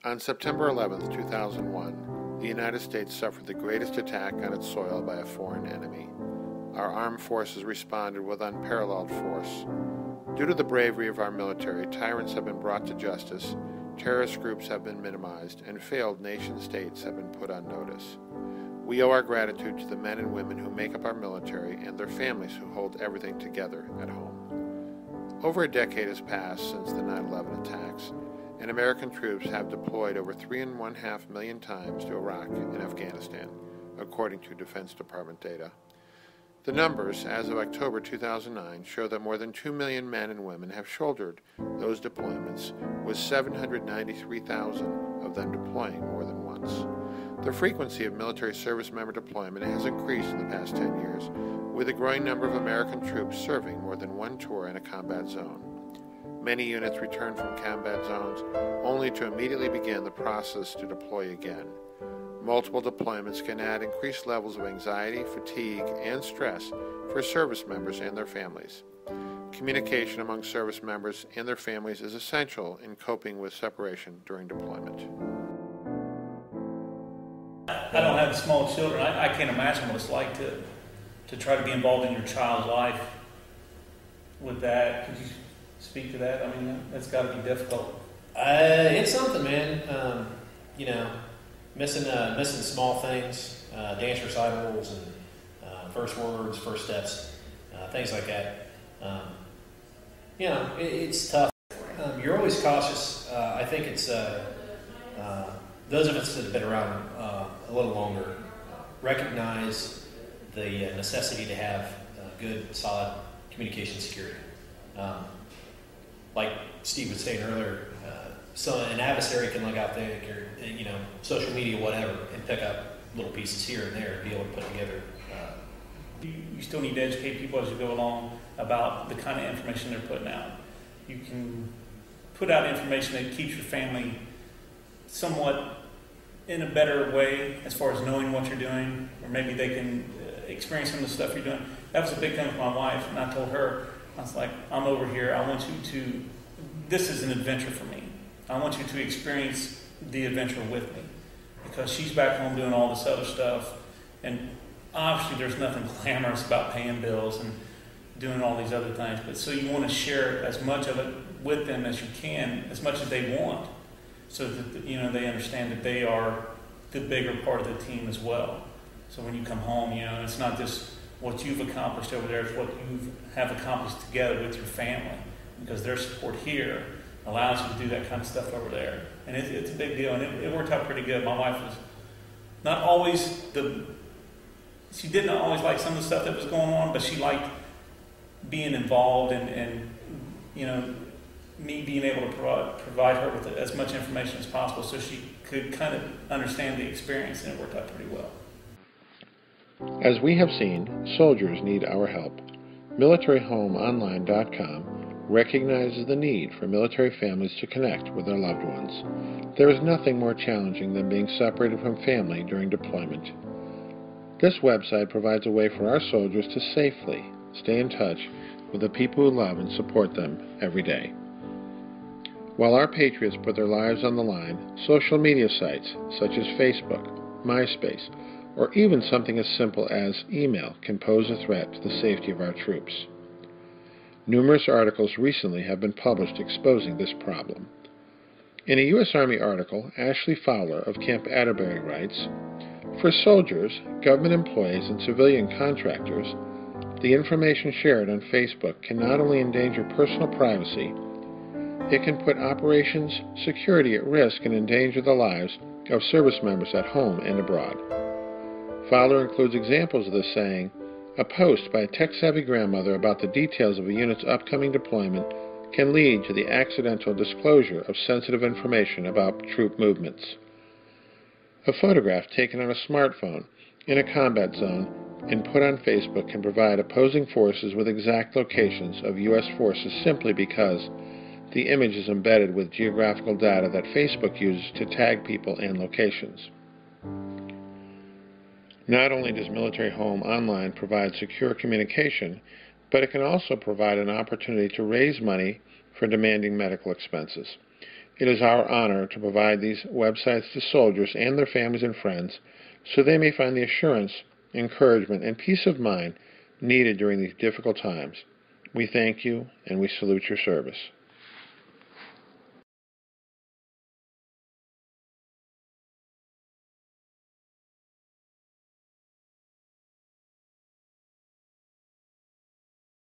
On September 11, 2001, the United States suffered the greatest attack on its soil by a foreign enemy. Our armed forces responded with unparalleled force. Due to the bravery of our military, tyrants have been brought to justice, terrorist groups have been minimized, and failed nation-states have been put on notice. We owe our gratitude to the men and women who make up our military and their families who hold everything together at home. Over a decade has passed since the 9/11 attacks, and American troops have deployed over 3.5 million times to Iraq and Afghanistan, according to Defense Department data. The numbers, as of October 2009, show that more than 2 million men and women have shouldered those deployments, with 793,000 of them deploying more than once. The frequency of military service member deployment has increased in the past 10 years, with a growing number of American troops serving more than one tour in a combat zone. Many units return from combat zones only to immediately begin the process to deploy again. Multiple deployments can add increased levels of anxiety, fatigue, and stress for service members and their families. Communication among service members and their families is essential in coping with separation during deployment. I don't have small children. I can't imagine what it's like to try to be involved in your child's life with that. Could you speak to that? I mean, that's got to be difficult. It's something, man. Missing small things, dance recitals and first words, first steps, things like that. It's tough. You're always cautious. I think it's those of us that have been around a little longer recognize the necessity to have good, solid communication security. Like Steve was saying earlier, so an adversary can look out there, social media, whatever, and pick up little pieces here and there and be able to put together. You still need to educate people as you go along about the kind of information they're putting out. You can put out information that keeps your family somewhat in a better way as far as knowing what you're doing, or maybe they can experience some of the stuff you're doing. That was a big thing with my wife, and I told her, I was like, I'm over here, I want you to, this is an adventure for me. I want you to experience the adventure with me, because she's back home doing all this other stuff, and obviously there's nothing glamorous about paying bills and doing all these other things, but so you want to share as much of it with them as you can, as much as they want, so that they understand that they are the bigger part of the team as well. So when you come home, it's not just what you've accomplished over there, it's what you have accomplished together with your family, because their support here allows you to do that kind of stuff over there. And it's a big deal, and it worked out pretty good. My wife was not always she didn't always like some of the stuff that was going on, but she liked being involved and me being able to provide her with as much information as possible so she could kind of understand the experience, and it worked out pretty well. As we have seen, soldiers need our help. MilitaryHomeOnline.com recognizes the need for military families to connect with their loved ones. There is nothing more challenging than being separated from family during deployment. This website provides a way for our soldiers to safely stay in touch with the people who love and support them every day. While our patriots put their lives on the line, social media sites such as Facebook, MySpace, or even something as simple as email can pose a threat to the safety of our troops. Numerous articles recently have been published exposing this problem. In a U.S. Army article, Ashley Fowler of Camp Atterbury writes, "For soldiers, government employees, and civilian contractors, the information shared on Facebook can not only endanger personal privacy, it can put operations security at risk and endanger the lives of service members at home and abroad." Fowler includes examples of this, saying, "A post by a tech-savvy grandmother about the details of a unit's upcoming deployment can lead to the accidental disclosure of sensitive information about troop movements. A photograph taken on a smartphone in a combat zone and put on Facebook can provide opposing forces with exact locations of U.S. forces simply because the image is embedded with geographical data that Facebook uses to tag people and locations." Not only does Military Home Online provide secure communication, but it can also provide an opportunity to raise money for demanding medical expenses. It is our honor to provide these websites to soldiers and their families and friends so they may find the assurance, encouragement, and peace of mind needed during these difficult times. We thank you and we salute your service.